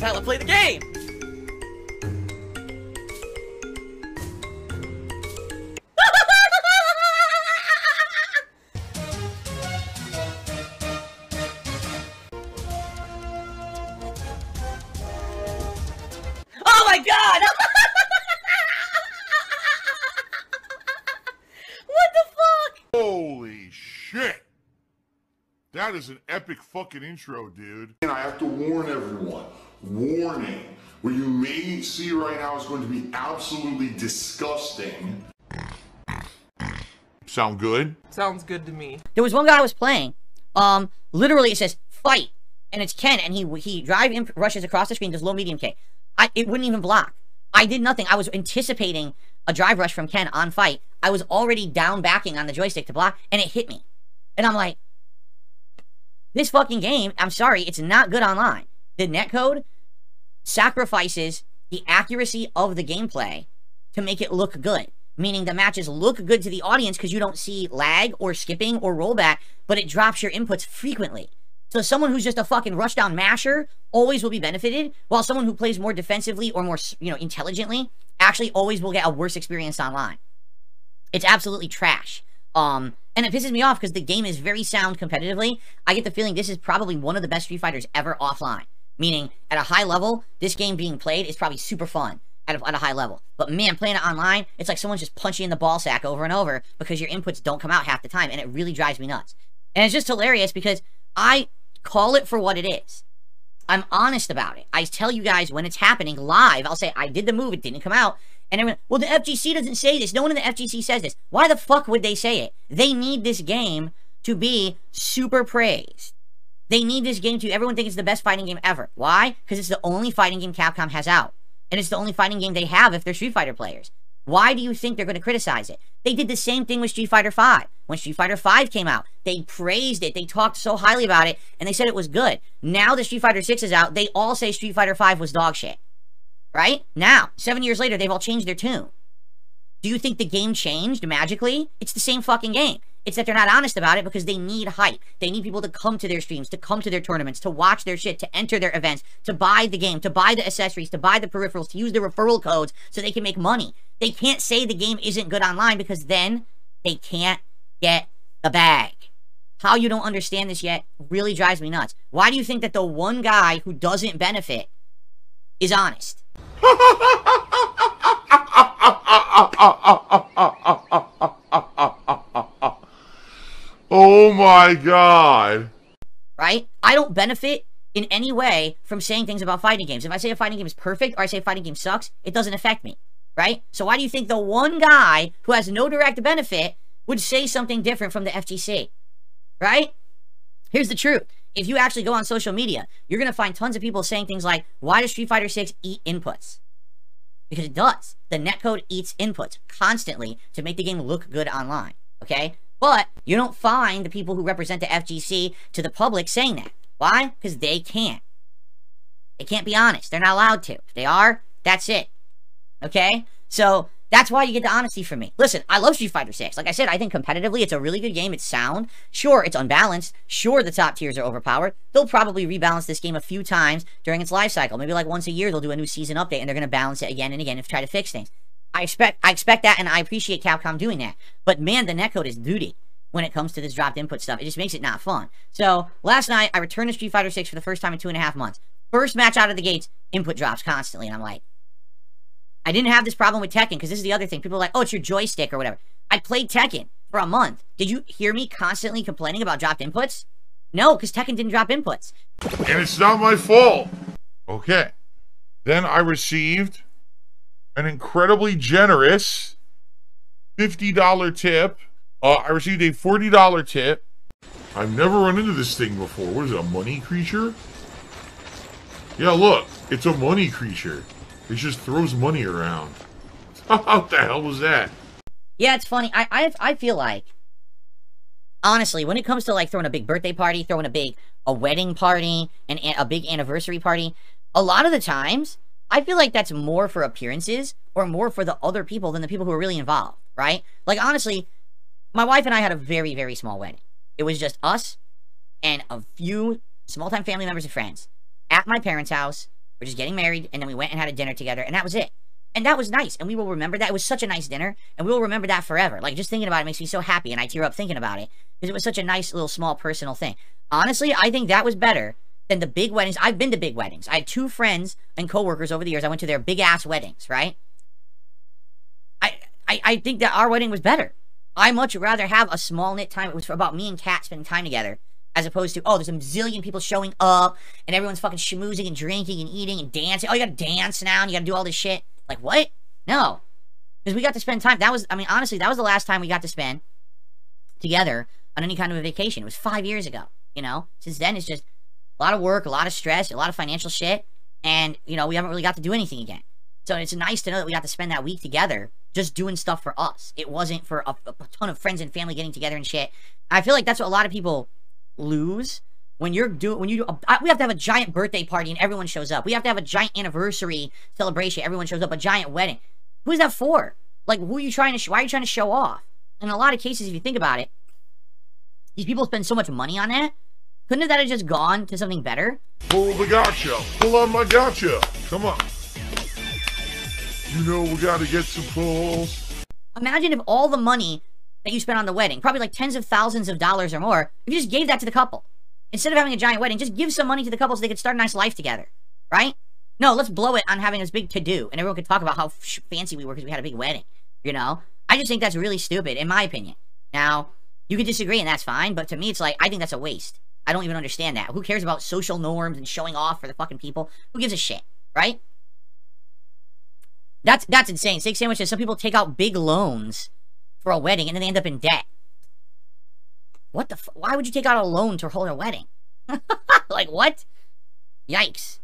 how I play the game! Oh my god! What the fuck? Holy shit! That is an epic fucking intro, dude. And I have to warn everyone. Warning. What you may see right now is going to be absolutely disgusting. Sound good? Sounds good to me. There was one guy I was playing. Literally it says fight, and it's Ken, and he rushes across the screen, does low medium K. It wouldn't even block. I did nothing. I was anticipating a drive rush from Ken on fight. I was already down backing on the joystick to block, and it hit me. And I'm like, this fucking game, I'm sorry, it's not good online. The netcode sacrifices the accuracy of the gameplay to make it look good. Meaning the matches look good to the audience because you don't see lag or skipping or rollback, but it drops your inputs frequently. So someone who's just a fucking rushdown masher always will be benefited, while someone who plays more defensively or more, intelligently actually always will get a worse experience online. It's absolutely trash. And it pisses me off because the game is very sound competitively. I get the feeling this is probably one of the best Street Fighters ever offline. Meaning, at a high level, this game being played is probably super fun at a high level. But man, playing it online, it's like someone's just punching in the ball sack over and over because your inputs don't come out half the time, and it really drives me nuts. And it's just hilarious because I call it for what it is. I'm honest about it. I tell you guys when it's happening live. I'll say, I did the move, it didn't come out. And everyone, well, the FGC doesn't say this. No one in the FGC says this. Why the fuck would they say it? They need this game to be super praised. They need this game to, everyone thinks it's the best fighting game ever. Why? Because it's the only fighting game Capcom has out. And it's the only fighting game they have if they're Street Fighter players. Why do you think they're going to criticize it? They did the same thing with Street Fighter V. When Street Fighter V came out, they praised it. They talked so highly about it, and they said it was good. Now that Street Fighter VI is out, they all say Street Fighter V was dog shit. Right? Now, 7 years later, they've all changed their tune. Do you think the game changed magically? It's the same fucking game. It's that they're not honest about it because they need hype. They need people to come to their streams, to come to their tournaments, to watch their shit, to enter their events, to buy the game, to buy the accessories, to buy the peripherals, to use the referral codes so they can make money. They can't say the game isn't good online because then they can't get the bag. How you don't understand this yet really drives me nuts. Why do you think that the one guy who doesn't benefit is honest? Oh my god. Right? I don't benefit in any way from saying things about fighting games. If I say a fighting game is perfect or I say a fighting game sucks, it doesn't affect me. Right? So why do you think the one guy who has no direct benefit would say something different from the FGC? Right? Here's the truth. If you actually go on social media, you're going to find tons of people saying things like, why does Street Fighter VI eat inputs? Because it does. The netcode eats inputs constantly to make the game look good online. Okay? But you don't find the people who represent the FGC to the public saying that. Why? Because they can't. They can't be honest. They're not allowed to. If they are, that's it. Okay? So that's why you get the honesty from me. Listen, I love Street Fighter VI. Like I said, I think competitively it's a really good game. It's sound. Sure, it's unbalanced. Sure, the top tiers are overpowered. They'll probably rebalance this game a few times during its life cycle. Maybe like once a year they'll do a new season update and they're going to balance it again and again and try to fix things. I expect that, and I appreciate Capcom doing that. But man, the netcode is duty when it comes to this dropped input stuff. It just makes it not fun. So last night I returned to Street Fighter VI for the first time in 2.5 months. First match out of the gates, input drops constantly, and I'm like, I didn't have this problem with Tekken, because this is the other thing. People are like, oh, it's your joystick or whatever. I played Tekken for a month. Did you hear me constantly complaining about dropped inputs? No, because Tekken didn't drop inputs. And it's not my fault. Okay. Then I received an incredibly generous $50 tip. I received a $40 tip. I've never run into this thing before. What is it, a money creature? Yeah, look. It's a money creature. It just throws money around. What the hell was that? Yeah, it's funny. I feel like, honestly, when it comes to like throwing a big birthday party, throwing a wedding party, and a big anniversary party, a lot of the times, I feel like that's more for appearances or more for the other people than the people who are really involved, right? Like, honestly, my wife and I had a very, very small wedding. It was just us and a few small-time family members and friends at my parents' house. We're just getting married, and then we went and had a dinner together, and that was it. And that was nice, and we will remember that. It was such a nice dinner, and we will remember that forever. Like, just thinking about it makes me so happy, and I tear up thinking about it, because it was such a nice little small personal thing. Honestly, I think that was better than the big weddings. I've been to big weddings. I had 2 friends and coworkers over the years. I went to their big-ass weddings, right? I think that our wedding was better. I much rather have a small-knit time. It was about me and Kat spending time together, as opposed to, oh, there's a zillion people showing up, and everyone's fucking schmoozing and drinking and eating and dancing. Oh, you gotta dance now, and you gotta do all this shit. Like, what? No. Because we got to spend time. That was, I mean, honestly, that was the last time we got to spend together on any kind of a vacation. It was 5 years ago, you know? Since then, it's just a lot of work, a lot of stress, a lot of financial shit, and, you know, we haven't really got to do anything again. So it's nice to know that we got to spend that week together just doing stuff for us. It wasn't for a ton of friends and family getting together and shit. I feel like that's what a lot of people lose when you do. We have to have a giant birthday party and everyone shows up. We have to have a giant anniversary celebration. Everyone shows up. A giant wedding. Who's that for? Like, who are you trying to? Why are you trying to show off? In a lot of cases, if you think about it, these people spend so much money on that. Couldn't that have just gone to something better? Pull the gotcha. Pull on my gotcha. Come on. You know we gotta get some pulls. Imagine if all the money that you spent on the wedding, probably like tens of thousands of dollars or more, if you just gave that to the couple. Instead of having a giant wedding, just give some money to the couple so they could start a nice life together. Right? No, let's blow it on having this big to-do, and everyone could talk about how fancy we were because we had a big wedding. You know? I just think that's really stupid, in my opinion. Now, you can disagree, and that's fine, but to me, it's like, I think that's a waste. I don't even understand that. Who cares about social norms and showing off for the fucking people? Who gives a shit? Right? That's insane. Steak Sandwich says some people take out big loans for a wedding and then they end up in debt. What the why would you take out a loan to hold a wedding? Like, what? Yikes.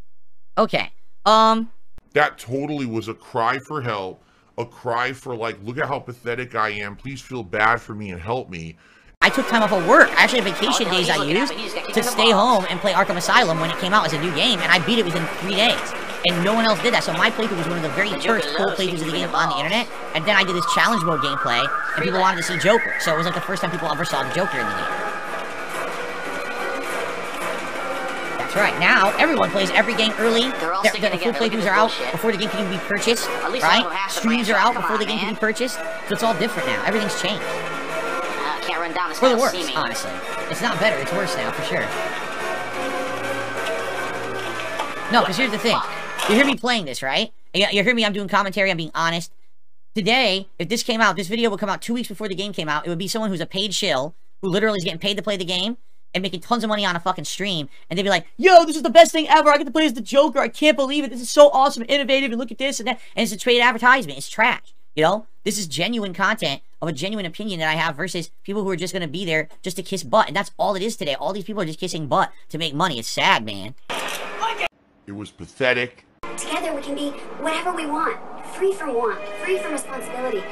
Okay. That totally was a cry for help. A cry for, like, look at how pathetic I am. Please feel bad for me and help me. I took time off of work. I actually had vacation days I used to stay home and play Arkham Asylum when it came out as a new game, and I beat it within 3 days. And no one else did that, so my playthrough was one of the very first full playthroughs of the game on the internet, and then I did this challenge mode gameplay, and people wanted to see Joker, so it was like the first time people ever saw the Joker in the game. That's right, now everyone plays every game early. The full playthroughs are out before the game can be purchased, right? Streams are out before the game can be purchased, so it's all different now. Everything's changed. For the worse, honestly. It's not better, it's worse now, for sure. No, because here's the thing. You hear me playing this, right? You hear me, I'm doing commentary, I'm being honest. Today, if this came out, this video would come out 2 weeks before the game came out. It would be someone who's a paid shill, who literally is getting paid to play the game, and making tons of money on a fucking stream, and they'd be like, yo, this is the best thing ever, I get to play as the Joker, I can't believe it, this is so awesome and innovative, and look at this and that, and it's a trade advertisement, it's trash, you know? This is genuine content of a genuine opinion that I have versus people who are just gonna be there just to kiss butt, and that's all it is today. All these people are just kissing butt to make money. It's sad, man. It was pathetic. Together we can be whatever we want. Free from want, free from responsibility,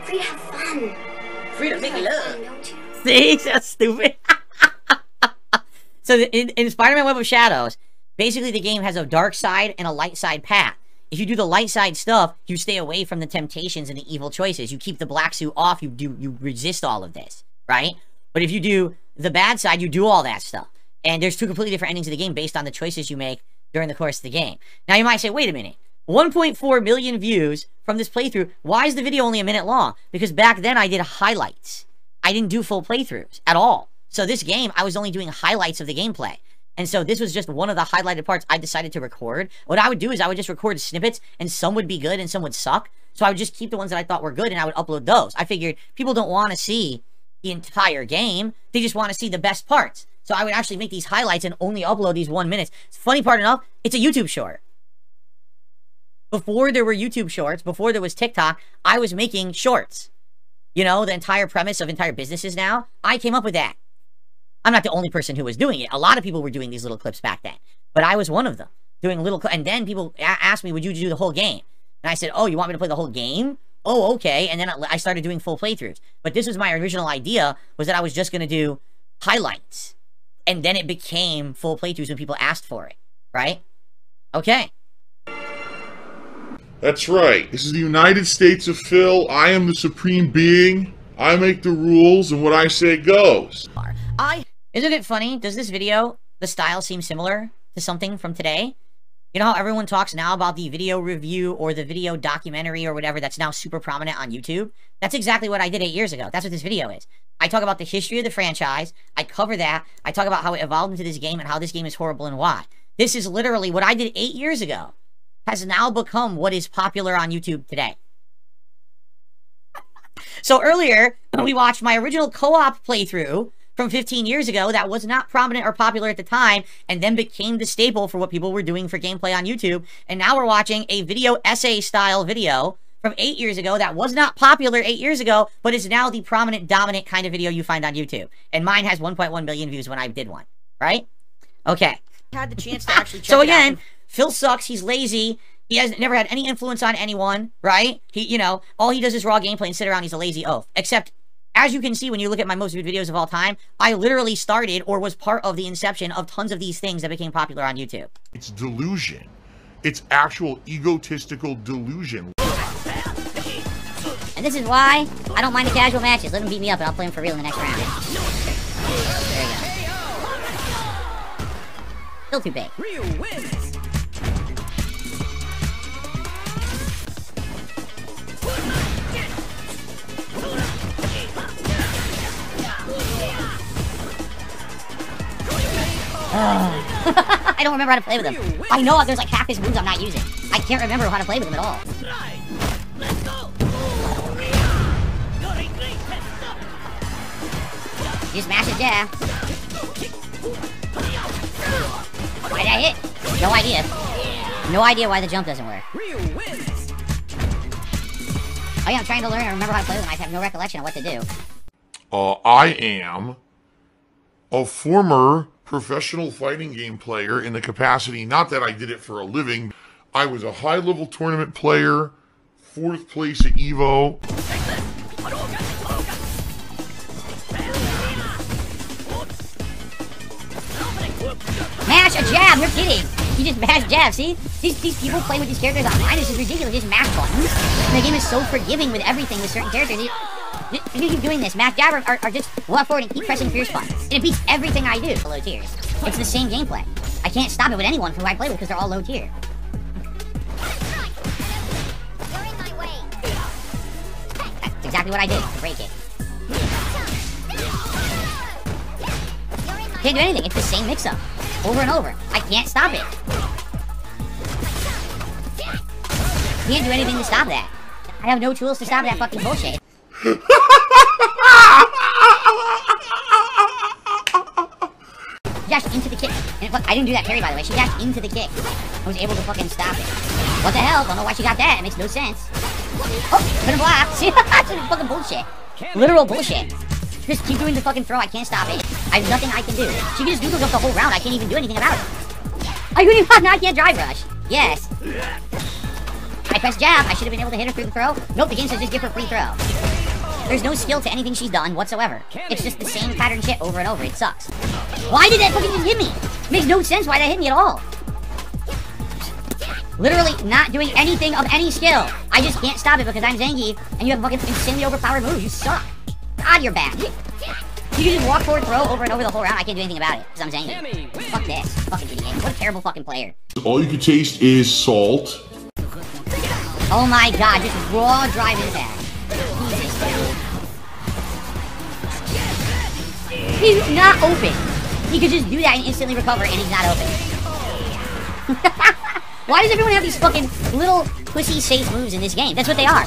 free to have fun. Free to make love. See? That's stupid. So in Spider-Man Web of Shadows, basically the game has a dark side and a light side path. If you do the light side stuff, you stay away from the temptations and the evil choices. You keep the black suit off, you resist all of this, right? But if you do the bad side, you do all that stuff. And there's 2 completely different endings of the game based on the choices you make during the course of the game. Now you might say, wait a minute, 1.4 million views from this playthrough, why is the video only a minute long? Because back then I did highlights. I didn't do full playthroughs at all. So this game, I was only doing highlights of the gameplay. And so this was just one of the highlighted parts I decided to record. What I would do is I would just record snippets, and some would be good and some would suck. So I would just keep the ones that I thought were good and I would upload those. I figured people don't want to see the entire game. They just want to see the best parts. So I would actually make these highlights and only upload these 1 minute. Funny part enough, it's a YouTube short. Before there were YouTube shorts, before there was TikTok, I was making shorts. You know, the entire premise of entire businesses now, I came up with that. I'm not the only person who was doing it. A lot of people were doing these little clips back then. But I was one of them, doing little and then people asked me, would you do the whole game? And I said, oh, you want me to play the whole game? Oh, okay. And then I started doing full playthroughs. But this was my original idea, was that I was just going to do highlights. And then it became full playthroughs when people asked for it. Right? Okay. That's right. This is the United States of Phil. I am the supreme being. I make the rules, and what I say goes. Isn't it funny? Does this video, the style seem similar to something from today? You know how everyone talks now about the video review or the video documentary or whatever that's now super prominent on YouTube? That's exactly what I did 8 years ago. That's what this video is. I talk about the history of the franchise. I cover that. I talk about how it evolved into this game and how this game is horrible and why. This is literally what I did 8 years ago has now become what is popular on YouTube today. So earlier, we watched my original co-op playthrough from 15 years ago that was not prominent or popular at the time and then became the staple for what people were doing for gameplay on YouTube. And now we're watching a video essay style video from 8 years ago that was not popular 8 years ago, but is now the prominent, dominant kind of video you find on YouTube. And mine has 1.1 million views when I did one, right? Okay. Had the chance to actually check so again, Phil sucks, he's lazy, he has never had any influence on anyone, right? He, you know, all he does is raw gameplay and sit around, he's a lazy oaf. Except, as you can see when you look at my most viewed videos of all time, I literally started or was part of the inception of tons of these things that became popular on YouTube. It's delusion. It's actual egotistical delusion. And this is why I don't mind the casual matches. Let him beat me up and I'll play him for real in the next round. There you go. Still too big. Ryu wins. I don't remember how to play with him. I know there's like half his moves I'm not using. I can't remember how to play with him at all. Let's go. You smash his jab. Why did I hit? No idea. No idea why the jump doesn't work. Ryu wins. Oh yeah, I'm trying to learn and remember how to play with him. I have no recollection of what to do. I am a former professional fighting game player in the capacity, not that I did it for a living. I was a high-level tournament player, 4th place at EVO. Mash a jab, you're kidding. You just mash jab, see? These people play with these characters online, this is ridiculous. Just mash buttons. And the game is so forgiving with everything with certain characters. You keep doing this. Mash jab or just walk forward and keep pressing fierce buttons. And it beats everything I do. Low tiers. It's the same gameplay. I can't stop it with anyone who I play with because they're all low tier. That's exactly what I did to break it. Can't do anything. It's the same mix-up. Over and over. I can't stop it. Can't do anything to stop that. I have no tools to stop that fucking bullshit. She dashed into the kick. And I didn't do that parry, by the way. She dashed into the kick. I was able to fucking stop it. What the hell? Don't know why she got that. It makes no sense. Oh, couldn't block. See? That's fucking bullshit. Literal bullshit. Just keep doing the fucking throw. I can't stop it. I have nothing I can do. She can just do up the whole round. I can't even do anything about it. I couldn't even. I can't drive rush. Yes. I pressed jab. I should have been able to hit her through the throw. Nope, the game says just give her free throw. There's no skill to anything she's done whatsoever. It's just the same pattern shit over and over. It sucks. Why did that fucking just hit me? It makes no sense why that hit me at all. Literally not doing anything of any skill. I just can't stop it because I'm Zangief and you have fucking insanely overpowered moves. You suck. God, you're bad. You can just walk forward, throw over and over the whole round. I can't do anything about it because I'm Zangief. Fuck this. Fucking video game. What a terrible fucking player. All you can taste is salt. Oh my god, just raw drive into that. Jesus. He's not open. He could just do that and instantly recover and he's not open. Why does everyone have these fucking little pussy safe moves in this game? That's what they are.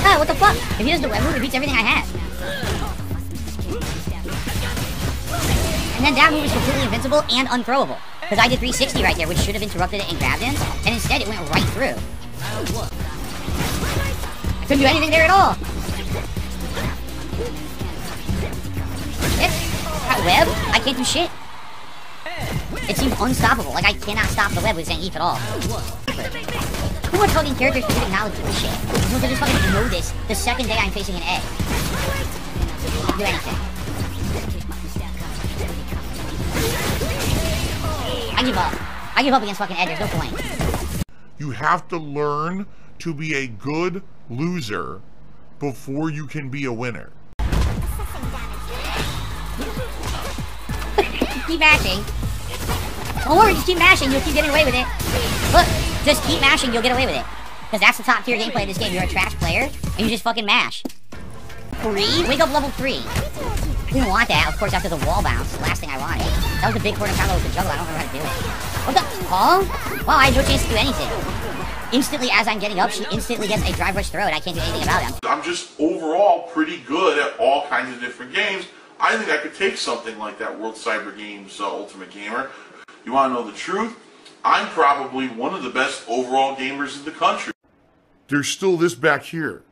Ah, what the fuck? If he does the web move, it beats everything I have. And then that move is completely invincible and unthrowable. Because I did 360 right there, which should have interrupted it and grabbed him. And instead, it went right through. I couldn't do anything there at all. That web? I can't do shit. It seems unstoppable. Like, I cannot stop the web with Zangief at all. Too much fucking character-specific knowledge of this shit. I'm supposed to just fucking know this the second day I'm facing an egg. Can't do anything. I give up. I give up against fucking Ed, there's no point. You have to learn to be a good loser before you can be a winner. Keep acting. Don't worry, just keep mashing, you'll keep getting away with it. Look, just keep mashing, you'll get away with it. Because that's the top tier gameplay of this game. You're a trash player, and you just fucking mash. 3? Wake up level 3. I didn't want that, of course, after the wall bounce. The last thing I wanted. That was a big corner combo with the juggle. I don't remember how to do it. What the? Huh? Wow, I had no chance to do anything. Instantly, as I'm getting up, she instantly gets a drive rush throw, and I can't do anything about it. I'm just overall pretty good at all kinds of different games. I think I could take something like that World Cyber Games Ultimate Gamer. You want to know the truth? I'm probably one of the best overall gamers in the country. There's still this back here.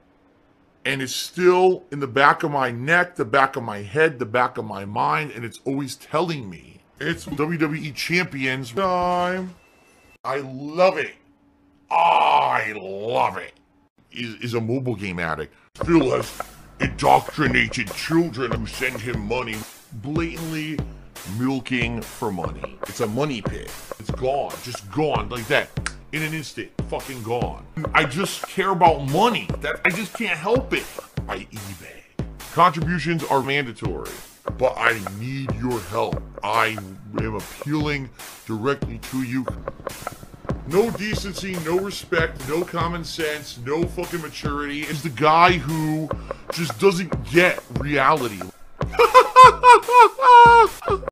And it's still in the back of my neck, the back of my head, the back of my mind, and it's always telling me. It's WWE Champions time. I love it. I love it. Is a mobile game addict. Phil has indoctrinated children who send him money. Blatantly milking for money. It's a money pit. It's gone. Just gone like that. In an instant. Fucking gone. I just care about money. I just can't help it. By eBay. Contributions are mandatory. But I need your help. I am appealing directly to you. No decency, no respect, no common sense, no fucking maturity. It's the guy who just doesn't get reality.